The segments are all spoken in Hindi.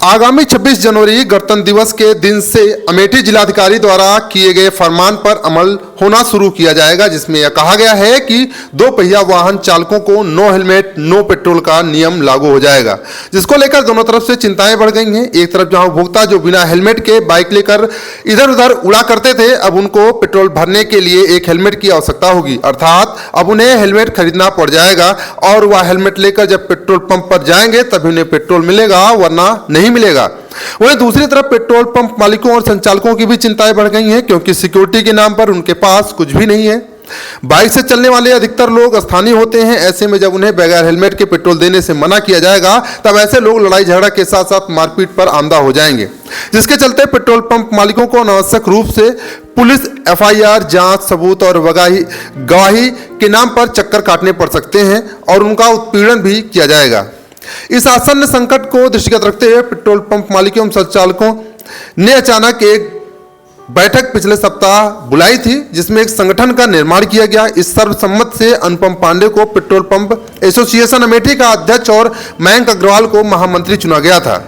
आगामी 26 जनवरी गणतंत्र दिवस के दिन से अमेठी जिलाधिकारी द्वारा किए गए फरमान पर अमल होना शुरू किया जाएगा, जिसमें यह कहा गया है कि दो पहिया वाहन चालकों को नो हेलमेट नो पेट्रोल का नियम लागू हो जाएगा, जिसको लेकर दोनों तरफ से चिंताएं बढ़ गई हैं। एक तरफ जहां उपभोक्ता जो बिना हेलमेट के बाइक लेकर इधर उधर उड़ा करते थे, अब उनको पेट्रोल भरने के लिए एक हेलमेट की आवश्यकता होगी, अर्थात अब उन्हें हेलमेट खरीदना पड़ जाएगा और वह हेलमेट लेकर जब पेट्रोल पंप पर जाएंगे तभी उन्हें पेट्रोल मिलेगा, वरना नहीं मिलेगा। वहीं दूसरी तरफ पेट्रोल पंप मालिकों और संचालकों की भी चिंताएं बढ़ गई हैं, क्योंकि सिक्योरिटी के नाम पर उनके पास कुछ भी नहीं है। बाइक से चलने वाले अधिकतर लोग स्थानीय होते हैं। ऐसे में जब उन्हें बगैर हेलमेट के पेट्रोल देने से मना किया जाएगा, तब ऐसे लोग लड़ाई झगड़ा के साथ साथ मारपीट पर आमदा हो जाएंगे, जिसके चलते पेट्रोल पंप मालिकों को अनावश्यक रूप से पुलिस एफआईआर, जांच, सबूत और गवाही के नाम पर चक्कर काटने पड़ सकते हैं और उनका उत्पीड़न भी किया जाएगा। इस आसन्न संकट को दृष्टिगत रखते हुए पेट्रोल पंप मालिकों एवं संचालकों ने अचानक एक बैठक पिछले सप्ताह बुलाई थी, जिसमें एक संगठन का निर्माण किया गया। इस सर्वसम्मत से अनुपम पांडे को पेट्रोल पंप एसोसिएशन अमेठी का अध्यक्ष और मयंक अग्रवाल को महामंत्री चुना गया था।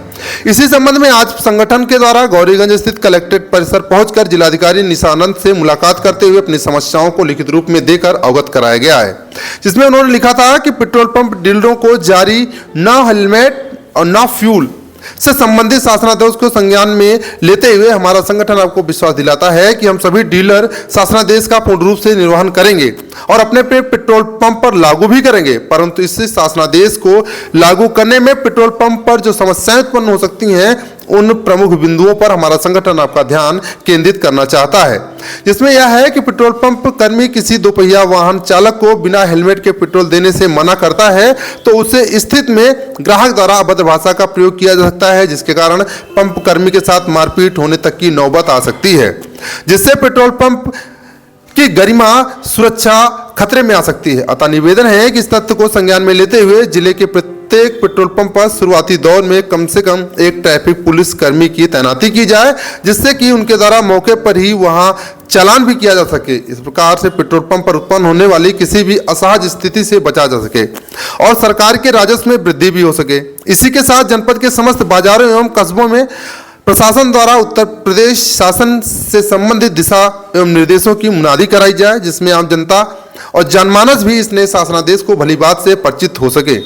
इसी संबंध में आज संगठन के द्वारा गौरीगंज स्थित कलेक्ट्रेट परिसर पहुंचकर जिलाधिकारी निशानंद से मुलाकात करते हुए अपनी समस्याओं को लिखित रूप में देकर अवगत कराया गया है, जिसमें उन्होंने लिखा था कि पेट्रोल पंप डीलरों को जारी न हेलमेट और न फ्यूल से संबंधित शासनादेश को संज्ञान में लेते हुए हमारा संगठन आपको विश्वास दिलाता है कि हम सभी डीलर शासनादेश का पूर्ण रूप से निर्वहन करेंगे और अपने पेट्रोल पंप पर लागू भी करेंगे, परंतु इस शासनादेश को लागू करने में पेट्रोल पंप पर जो समस्याएं उत्पन्न हो सकती हैं, उन प्रमुख बिंदुओं पर हमारा संगठन आपका ध्यान केंद्रित करना चाहता है, जिसमें यह है कि पेट्रोल पंप कर्मी किसी दोपहिया वाहन चालक को बिना हेलमेट के पेट्रोल देने से मना करता है तो उसे स्थिति में ग्राहक द्वारा अभद्र भाषा का प्रयोग किया जा सकता है, जिसके कारण पंप कर्मी के साथ मारपीट होने तक की नौबत आ सकती है, जिससे पेट्रोल पंप की गरिमा सुरक्षा खतरे में आ सकती है। अतः निवेदन है कि इस तथ्य को संज्ञान में लेते हुए जिले के प्रत्येक पेट्रोल पंप पर शुरुआती दौर में कम से कम एक ट्रैफिक पुलिस कर्मी की तैनाती की जाए, जिससे कि उनके द्वारा मौके पर ही वहां चालान भी किया जा सके। इस प्रकार से पेट्रोल पंप पर उत्पन्न होने वाली किसी भी असहज स्थिति से बचा जा सके और सरकार के राजस्व में वृद्धि भी हो सके। इसी के साथ जनपद के समस्त बाजारों एवं कस्बों में प्रशासन द्वारा उत्तर प्रदेश शासन से संबंधित दिशा एवं निर्देशों की मुनादी कराई जाए, जिसमें आम जनता और जनमानस भी इस नए शासनादेश को भली बात से परिचित हो सके।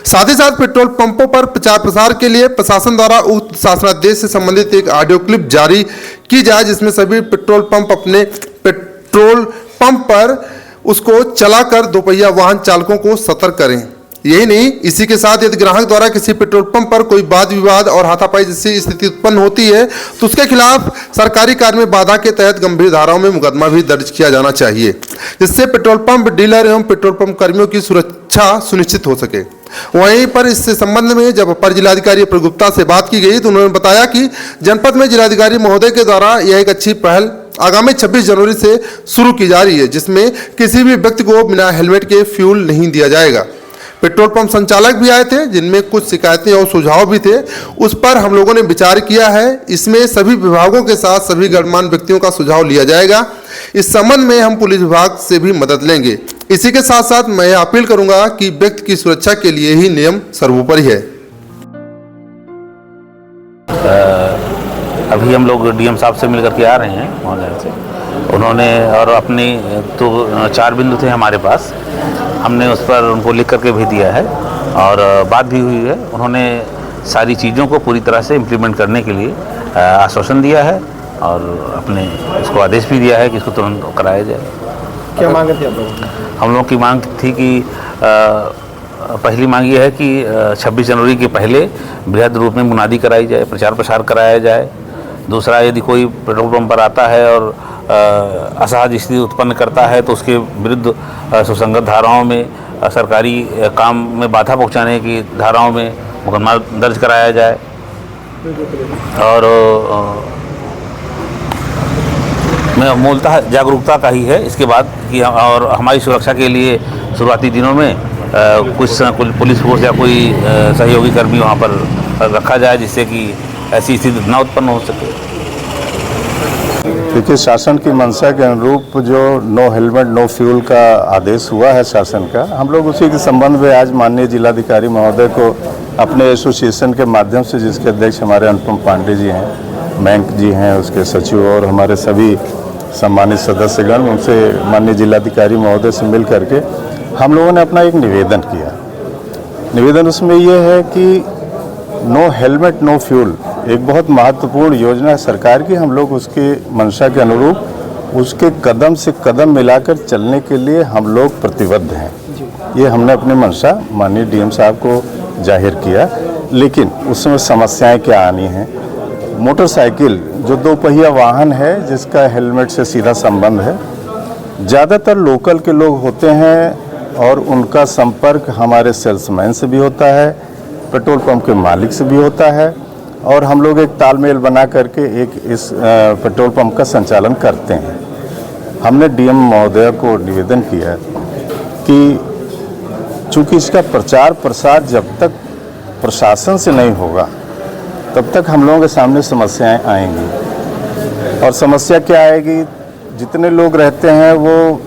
साथ ही साथ पेट्रोल पंपों पर प्रचार प्रसार के लिए प्रशासन द्वारा उक्त शासनादेश से संबंधित एक ऑडियो क्लिप जारी की जाए, जिसमें सभी पेट्रोल पंप अपने पेट्रोल पंप पर उसको चलाकर दोपहिया वाहन चालकों को सतर्क करें। यही नहीं, इसी के साथ यदि ग्राहक द्वारा किसी पेट्रोल पंप पर कोई वाद विवाद और हाथापाई जैसी स्थिति उत्पन्न होती है तो उसके खिलाफ सरकारी कार्य में बाधा के तहत गंभीर धाराओं में मुकदमा भी दर्ज किया जाना चाहिए, जिससे पेट्रोल पंप डीलर एवं पेट्रोल पंप कर्मियों की सुरक्षा सुनिश्चित हो सके। वहीं पर इस संबंध में जब अपर जिलाधिकारी अपर गुप्ता से बात की गई तो उन्होंने बताया कि जनपद में जिलाधिकारी महोदय के द्वारा यह एक अच्छी पहल आगामी 26 जनवरी से शुरू की जा रही है, जिसमें किसी भी व्यक्ति को बिना हेलमेट के फ्यूल नहीं दिया जाएगा। पेट्रोल पंप संचालक भी आए थे, जिनमें कुछ शिकायतें और सुझाव भी थे, उस पर हम लोगों ने विचार किया है। इसमें सभी विभागों के साथ सभी गणमान्य व्यक्तियों का सुझाव लिया जाएगा। इस संबंध में हम पुलिस विभाग से भी मदद लेंगे। इसी के साथ साथ मैं अपील करूंगा कि व्यक्ति की सुरक्षा के लिए ही नियम सर्वोपरि है। अभी हम लोग डीएम साहब से मिलकर के आ रहे हैं महोदय से, उन्होंने और अपने तो 4 बिंदु थे हमारे पास, हमने उस पर उनको लिख करके भी दिया है और बात भी हुई है। उन्होंने सारी चीज़ों को पूरी तरह से इम्प्लीमेंट करने के लिए आश्वासन दिया है और अपने इसको आदेश भी दिया है कि इसको तुरंत कराया जाए। क्या मांग थी आप लोगों की? हम लोग की मांग थी कि पहली मांग ये है कि 26 जनवरी के पहले बृहद रूप में मुनादी कराई जाए, प्रचार प्रसार कराया जाए। दूसरा, यदि कोई पेट्रोल पंप पर आता है और असहज स्थिति उत्पन्न करता है तो उसके विरुद्ध सुसंगत धाराओं में सरकारी काम में बाधा पहुंचाने की धाराओं में मुकदमा दर्ज कराया जाए। और मैं मूलतः जागरूकता का ही है इसके बाद कि और हमारी सुरक्षा के लिए शुरुआती दिनों में कुछ पुलिस फोर्स या कोई सहयोगी कर्मी वहाँ पर रखा जाए, जिससे कि ऐसी स्थिति न उत्पन्न हो सके। देखिए, शासन की मंशा के अनुरूप जो नो हेलमेट नो फ्यूल का आदेश हुआ है शासन का, हम लोग उसी के संबंध में आज माननीय जिलाधिकारी महोदय को अपने एसोसिएशन के माध्यम से, जिसके अध्यक्ष हमारे अनुपम पांडे जी हैं, बैंक जी हैं उसके सचिव और हमारे सभी सम्मानित सदस्यगण, उनसे माननीय जिलाधिकारी महोदय से मिल करके हम लोगों ने अपना एक निवेदन किया। निवेदन उसमें यह है कि नो हेलमेट नो फ्यूल एक बहुत महत्वपूर्ण योजना है सरकार की। हम लोग उसके मंशा के अनुरूप उसके कदम से कदम मिलाकर चलने के लिए हम लोग प्रतिबद्ध हैं। ये हमने अपनी मंशा माननीय डीएम साहब को जाहिर किया, लेकिन उसमें समस्याएं क्या आनी हैं। मोटरसाइकिल जो दो पहिया वाहन है जिसका हेलमेट से सीधा संबंध है, ज़्यादातर लोकल के लोग होते हैं और उनका संपर्क हमारे सेल्समैन से भी होता है, पेट्रोल पंप के मालिक से भी होता है, और हम लोग एक तालमेल बना करके एक इस पेट्रोल पंप का संचालन करते हैं। हमने डीएम महोदय को निवेदन किया कि चूंकि इसका प्रचार प्रसार जब तक प्रशासन से नहीं होगा तब तक हम लोगों के सामने समस्याएं आएंगी। और समस्या क्या आएगी, जितने लोग रहते हैं वो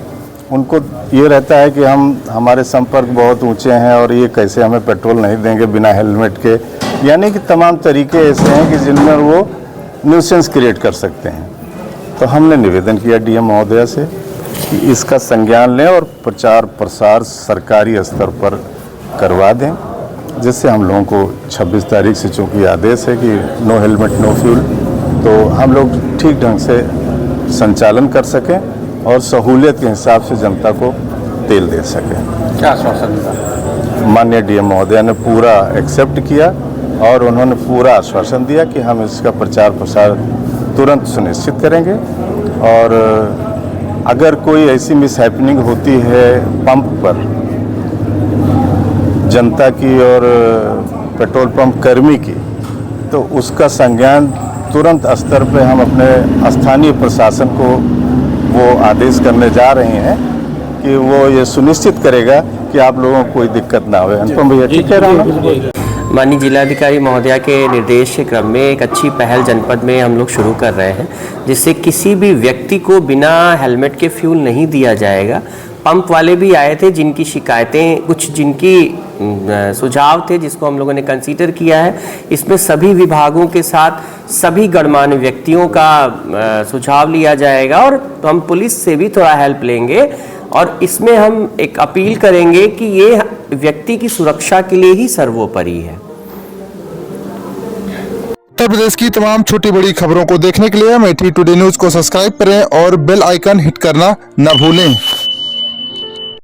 उनको ये रहता है कि हमारे संपर्क बहुत ऊंचे हैं और ये कैसे हमें पेट्रोल नहीं देंगे बिना हेलमेट के, यानी कि तमाम तरीके ऐसे हैं कि जिनमें वो न्यूसेंस क्रिएट कर सकते हैं। तो हमने निवेदन किया डीएम महोदय से कि इसका संज्ञान लें और प्रचार प्रसार सरकारी स्तर पर करवा दें, जिससे हम लोगों को 26 तारीख से चूँकि आदेश है कि नो हेलमेट नो फ्यूल, तो हम लोग ठीक ढंग से संचालन कर सकें और सहूलियत के हिसाब से जनता को तेल दे सकें। क्या आश्वासन दिया? माननीय डीएम महोदय ने पूरा एक्सेप्ट किया और उन्होंने पूरा आश्वासन दिया कि हम इसका प्रचार प्रसार तुरंत सुनिश्चित करेंगे। और अगर कोई ऐसी मिसहैपनिंग होती है पंप पर जनता की और पेट्रोल पंप कर्मी की, तो उसका संज्ञान तुरंत स्तर पे हम अपने स्थानीय प्रशासन को वो आदेश करने जा रहे हैं कि वो ये सुनिश्चित करेगा कि आप लोगों को कोई दिक्कत ना हो। अनुपम भैया ठीक कह रहा हूँ। माननीय जिलाधिकारी महोदया के निर्देश के क्रम में एक अच्छी पहल जनपद में हम लोग शुरू कर रहे हैं, जिससे किसी भी व्यक्ति को बिना हेलमेट के फ्यूल नहीं दिया जाएगा। पंप वाले भी आए थे जिनकी शिकायतें, कुछ जिनकी सुझाव थे जिसको हम लोगों ने कंसीडर किया है। इसमें सभी विभागों के साथ सभी गणमान्य व्यक्तियों का सुझाव लिया जाएगा और तो हम पुलिस से भी थोड़ा हेल्प लेंगे और इसमें हम एक अपील करेंगे कि ये व्यक्ति की सुरक्षा के लिए ही सर्वोपरि है। उत्तर प्रदेश की तमाम छोटी बड़ी खबरों को देखने के लिए अमेठी टुडे न्यूज को सब्सक्राइब करें और बेल आइकन हिट करना न भूलें।